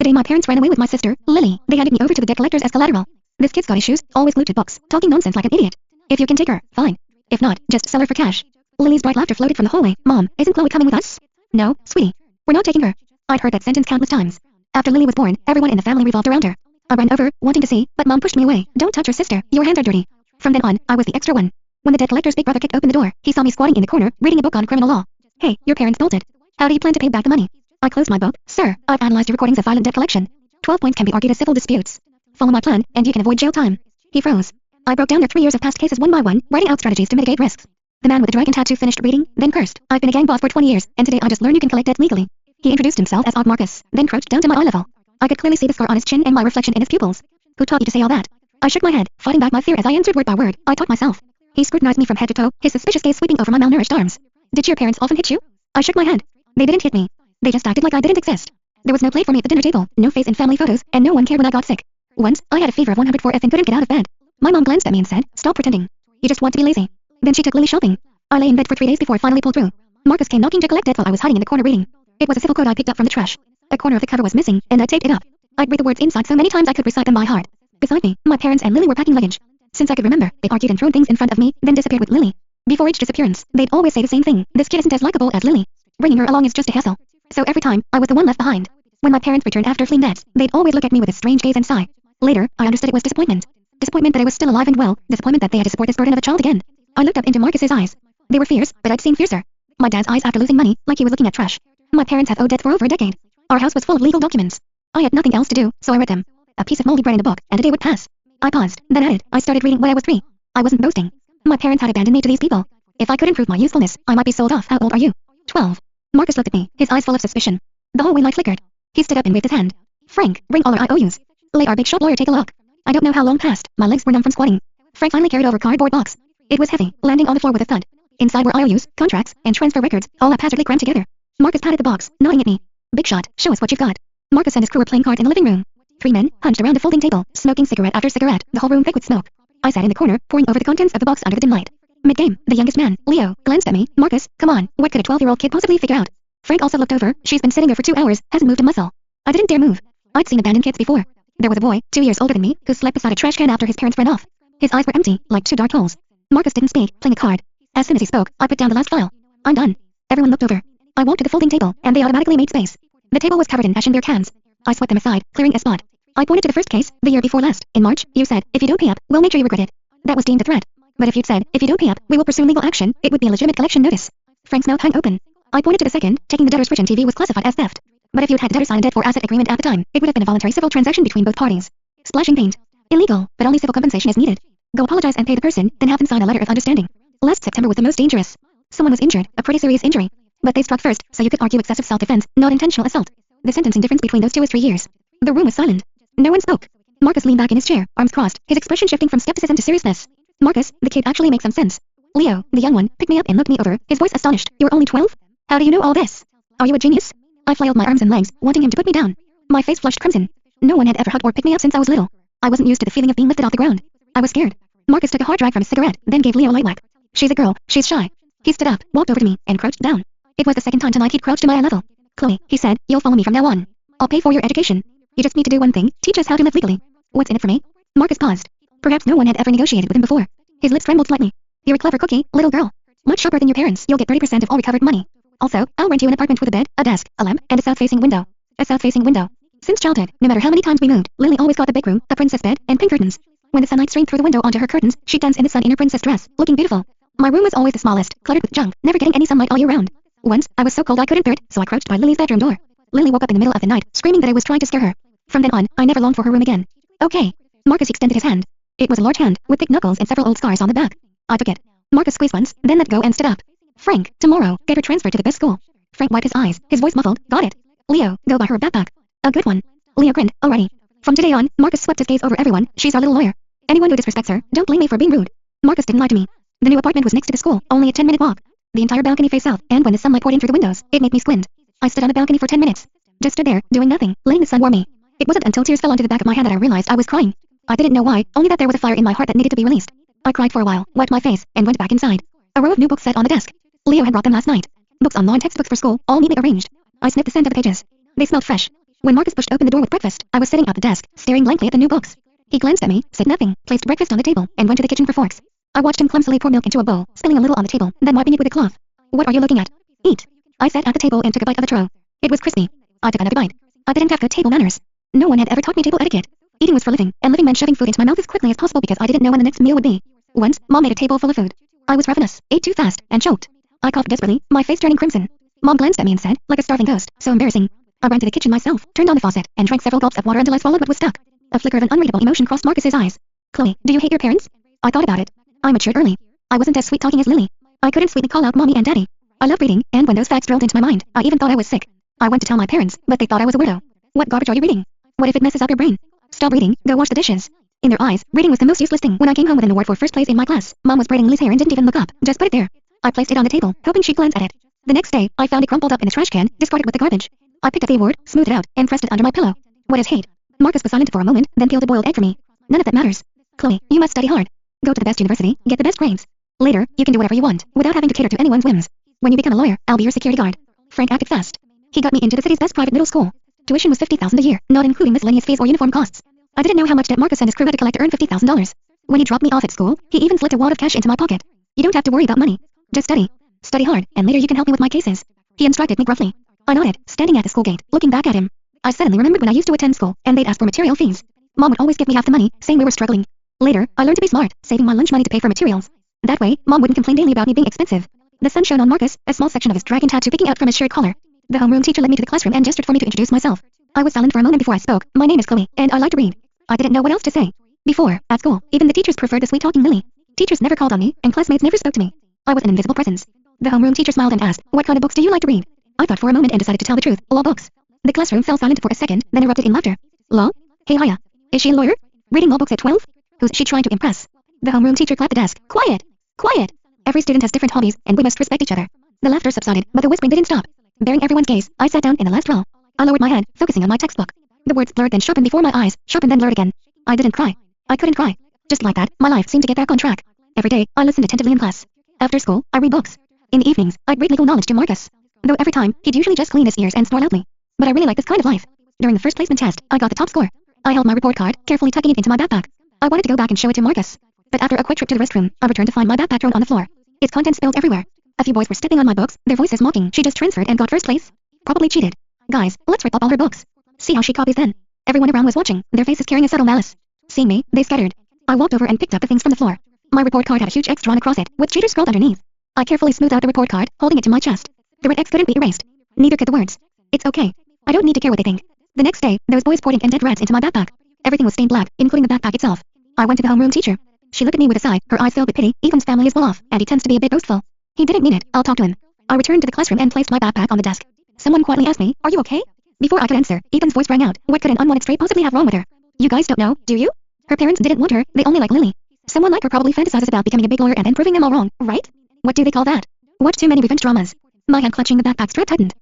The day my parents ran away with my sister, Lily, they handed me over to the debt collectors as collateral. This kid's got issues, always glued to books, talking nonsense like an idiot. If you can take her, fine. If not, just sell her for cash. Lily's bright laughter floated from the hallway. Mom, isn't Chloe coming with us? No, sweetie. We're not taking her. I'd heard that sentence countless times. After Lily was born, everyone in the family revolved around her. I ran over, wanting to see, but Mom pushed me away. Don't touch your sister, your hands are dirty. From then on, I was the extra one. When the debt collector's big brother kicked open the door, he saw me squatting in the corner, reading a book on criminal law. Hey, your parents bolted. How do you plan to pay back the money? I closed my book. Sir, I've analyzed your recordings of violent debt collection. 12 points can be argued as civil disputes. Follow my plan, and you can avoid jail time. He froze. I broke down their 3 years of past cases one by one, writing out strategies to mitigate risks. The man with the dragon tattoo finished reading, then cursed. I've been a gang boss for 20 years, and today I just learned you can collect debt legally. He introduced himself as Og Marcus, then crouched down to my eye level. I could clearly see the scar on his chin and my reflection in his pupils. Who taught you to say all that? I shook my head, fighting back my fear as I answered word by word. I taught myself. He scrutinized me from head to toe, his suspicious gaze sweeping over my malnourished arms. Did your parents often hit you? I shook my head. They didn't hit me. They just acted like I didn't exist. There was no plate for me at the dinner table, no face in family photos, and no one cared when I got sick. Once, I had a fever of 104F and couldn't get out of bed. My mom glanced at me and said, "Stop pretending. You just want to be lazy." Then she took Lily shopping. I lay in bed for 3 days before I finally pulled through. Marcus came knocking to collect debt while I was hiding in the corner reading. It was a civil code I picked up from the trash. A corner of the cover was missing, and I taped it up. I'd read the words inside so many times I could recite them by heart. Beside me, my parents and Lily were packing luggage. Since I could remember, they'd argued and thrown things in front of me, then disappeared with Lily. Before each disappearance, they'd always say the same thing: this kid isn't as likable as Lily. Bringing her along is just a hassle. So every time, I was the one left behind. When my parents returned after fleeing debts, they'd always look at me with a strange gaze and sigh. Later, I understood it was disappointment. Disappointment that I was still alive and well, disappointment that they had to support this burden of a child again. I looked up into Marcus's eyes. They were fierce, but I'd seen fiercer. My dad's eyes after losing money, like he was looking at trash. My parents had owed debt for over a decade. Our house was full of legal documents. I had nothing else to do, so I read them. A piece of moldy bread in a book, and a day would pass. I paused, then added, I started reading when I was 3. I wasn't boasting. My parents had abandoned me to these people. If I couldn't prove my usefulness, I might be sold off. How old are you? 12. Marcus looked at me, his eyes full of suspicion. The hallway light flickered. He stood up and waved his hand. Frank, bring all our IOUs. Let our big shot lawyer take a look. I don't know how long passed, my legs were numb from squatting. Frank finally carried over a cardboard box. It was heavy, landing on the floor with a thud. Inside were IOUs, contracts, and transfer records, all haphazardly crammed together. Marcus patted the box, nodding at me. Big shot, show us what you've got. Marcus and his crew were playing cards in the living room. 3 men, hunched around the folding table, smoking cigarette after cigarette, the whole room thick with smoke. I sat in the corner, poring over the contents of the box under the dim light. Mid-game, the youngest man, Leo, glanced at me. Marcus, come on, what could a 12-year-old kid possibly figure out? Frank also looked over. She's been sitting there for 2 hours, hasn't moved a muscle. I didn't dare move. I'd seen abandoned kids before. There was a boy, 2 years older than me, who slept beside a trash can after his parents ran off. His eyes were empty, like 2 dark holes. Marcus didn't speak, playing a card. As soon as he spoke, I put down the last file. I'm done. Everyone looked over. I walked to the folding table, and they automatically made space. The table was covered in ash and beer cans. I swept them aside, clearing a spot. I pointed to the first case, the year before last. In March, you said, if you don't pay up, we'll make sure you regret it. That was deemed a threat. But if you'd said, if you don't pay up, we will pursue legal action, it would be a legitimate collection notice. Frank's mouth hung open. I pointed to the second, taking the debtor's fridge and TV was classified as theft. But if you'd had the debtor sign a debt for asset agreement at the time, it would have been a voluntary civil transaction between both parties. Splashing paint. Illegal, but only civil compensation is needed. Go apologize and pay the person, then have them sign a letter of understanding. Last September was the most dangerous. Someone was injured, a pretty serious injury. But they struck first, so you could argue excessive self-defense, not intentional assault. The sentencing difference between those two is 3 years. The room was silent. No one spoke. Marcus leaned back in his chair, arms crossed, his expression shifting from skepticism to seriousness. Marcus, the kid actually makes some sense. Leo, the young one, picked me up and looked me over, his voice astonished. You're only 12? How do you know all this? Are you a genius? I flailed my arms and legs, wanting him to put me down. My face flushed crimson. No one had ever hugged or picked me up since I was little. I wasn't used to the feeling of being lifted off the ground. I was scared. Marcus took a hard drag from his cigarette, then gave Leo a light whack. She's a girl, she's shy. He stood up, walked over to me, and crouched down. It was the second time tonight he'd crouched to my eye level. Chloe, he said, you'll follow me from now on. I'll pay for your education. You just need to do one thing, teach us how to live legally. What's in it for me? Marcus paused. Perhaps no one had ever negotiated with him before. His lips trembled slightly. You're a clever cookie, little girl. Much sharper than your parents. You'll get 30% of all recovered money. Also, I'll rent you an apartment with a bed, a desk, a lamp, and a south-facing window. A south-facing window. Since childhood, no matter how many times we moved, Lily always got the big room, a princess bed, and pink curtains. When the sunlight streamed through the window onto her curtains, she'd dance in the sun in her princess dress, looking beautiful. My room was always the smallest, cluttered with junk, never getting any sunlight all year round. Once, I was so cold I couldn't bear it, so I crouched by Lily's bedroom door. Lily woke up in the middle of the night, screaming that I was trying to scare her. From then on, I never longed for her room again. Okay. Marcus extended his hand. It was a large hand, with thick knuckles and several old scars on the back. I took it. Marcus squeezed once, then let go and stood up. Frank, tomorrow, get her transferred to the best school. Frank wiped his eyes, his voice muffled. Got it. Leo, go buy her a backpack. A good one. Leo grinned. Alrighty. From today on, Marcus swept his gaze over everyone. She's our little lawyer. Anyone who disrespects her, don't blame me for being rude. Marcus didn't lie to me. The new apartment was next to the school, only a 10-minute walk. The entire balcony faced south, and when the sunlight poured in through the windows, it made me squint. I stood on the balcony for 10 minutes. Just stood there, doing nothing, letting the sun warm me. It wasn't until tears fell onto the back of my hand that I realized I was crying. I didn't know why, only that there was a fire in my heart that needed to be released. I cried for a while, wiped my face, and went back inside. A row of new books sat on the desk. Leo had brought them last night. Books on law and textbooks for school, all neatly arranged. I sniffed the scent of the pages. They smelled fresh. When Marcus pushed open the door with breakfast, I was sitting at the desk, staring blankly at the new books. He glanced at me, said nothing, placed breakfast on the table, and went to the kitchen for forks. I watched him clumsily pour milk into a bowl, spilling a little on the table, then wiping it with a cloth. What are you looking at? Eat. I sat at the table and took a bite of the churro. It was crispy. I took another bite. I didn't have good table manners. No one had ever taught me table etiquette. Eating was for living, and living meant shoving food into my mouth as quickly as possible because I didn't know when the next meal would be. Once, Mom made a table full of food. I was ravenous, ate too fast, and choked. I coughed desperately, my face turning crimson. Mom glanced at me and said, like a starving ghost, so embarrassing. I ran to the kitchen myself, turned on the faucet, and drank several gulps of water until I swallowed what was stuck. A flicker of an unreadable emotion crossed Marcus's eyes. Chloe, do you hate your parents? I thought about it. I matured early. I wasn't as sweet-talking as Lily. I couldn't sweetly call out Mommy and Daddy. I loved reading, and when those facts drilled into my mind, I even thought I was sick. I went to tell my parents, but they thought I was a weirdo. What garbage are you reading? What if it messes up your brain? Stop reading, go wash the dishes. In their eyes, reading was the most useless thing. When I came home with an award for first place in my class, Mom was braiding Lily's hair and didn't even look up, just put it there. I placed it on the table, hoping she'd glance at it. The next day, I found it crumpled up in the trash can, discarded with the garbage. I picked up the award, smoothed it out, and pressed it under my pillow. What is hate? Marcus was silent for a moment, then peeled a boiled egg for me. None of that matters. Chloe, you must study hard. Go to the best university, get the best grades. Later, you can do whatever you want, without having to cater to anyone's whims. When you become a lawyer, I'll be your security guard. Frank acted fast. He got me into the city's best private middle school. Tuition was $50,000 a year, not including miscellaneous fees or uniform costs. I didn't know how much debt Marcus and his crew had to collect to earn $50,000. When he dropped me off at school, he even slipped a wad of cash into my pocket. You don't have to worry about money. Just study. Study hard, and later you can help me with my cases. He instructed me gruffly. I nodded, standing at the school gate, looking back at him. I suddenly remembered when I used to attend school, and they'd ask for material fees. Mom would always give me half the money, saying we were struggling. Later, I learned to be smart, saving my lunch money to pay for materials. That way, Mom wouldn't complain daily about me being expensive. The sun shone on Marcus, a small section of his dragon tattoo picking out from his shirt collar. The homeroom teacher led me to the classroom and gestured for me to introduce myself. I was silent for a moment before I spoke. My name is Chloe, and I like to read. I didn't know what else to say. Before, at school, even the teachers preferred the sweet-talking Lily. Teachers never called on me, and classmates never spoke to me. I was an invisible presence. The homeroom teacher smiled and asked, what kind of books do you like to read? I thought for a moment and decided to tell the truth, law books. The classroom fell silent for a second, then erupted in laughter. Law? Hey hiya. Is she a lawyer? Reading law books at 12? Who's she trying to impress? The homeroom teacher clapped the desk. Quiet! Quiet! Every student has different hobbies, and we must respect each other. The laughter subsided, but the whispering didn't stop. Bearing everyone's gaze, I sat down in the last row. I lowered my head, focusing on my textbook. The words blurred then sharpened before my eyes, sharpened then blurred again. I didn't cry. I couldn't cry. Just like that, my life seemed to get back on track. Every day, I listened attentively in class. After school, I read books. In the evenings, I'd read legal knowledge to Marcus. Though every time, he'd usually just clean his ears and snore loudly. But I really liked this kind of life. During the first placement test, I got the top score. I held my report card, carefully tucking it into my backpack. I wanted to go back and show it to Marcus. But after a quick trip to the restroom, I returned to find my backpack thrown on the floor. Its contents spilled everywhere. A few boys were stepping on my books, their voices mocking. She just transferred and got first place. Probably cheated. Guys, let's rip up all her books. See how she copies then. Everyone around was watching, their faces carrying a subtle malice. Seeing me, they scattered. I walked over and picked up the things from the floor. My report card had a huge X drawn across it, with cheater scrawled underneath. I carefully smoothed out the report card, holding it to my chest. The red X couldn't be erased. Neither could the words. It's okay. I don't need to care what they think. The next day, those boys poured ink and dead rats into my backpack. Everything was stained black, including the backpack itself. I went to the homeroom teacher. She looked at me with a sigh, her eyes filled with pity. Ethan's family is well off, and he tends to be a bit boastful. He didn't mean it, I'll talk to him. I returned to the classroom and placed my backpack on the desk. Someone quietly asked me, are you okay? Before I could answer, Ethan's voice rang out. What could an unwanted stray possibly have wrong with her? You guys don't know, do you? Her parents didn't want her, they only like Lily. Someone like her probably fantasizes about becoming a big lawyer and then proving them all wrong, right? What do they call that? Watch too many revenge dramas. My hand clutching the backpack strap tightened.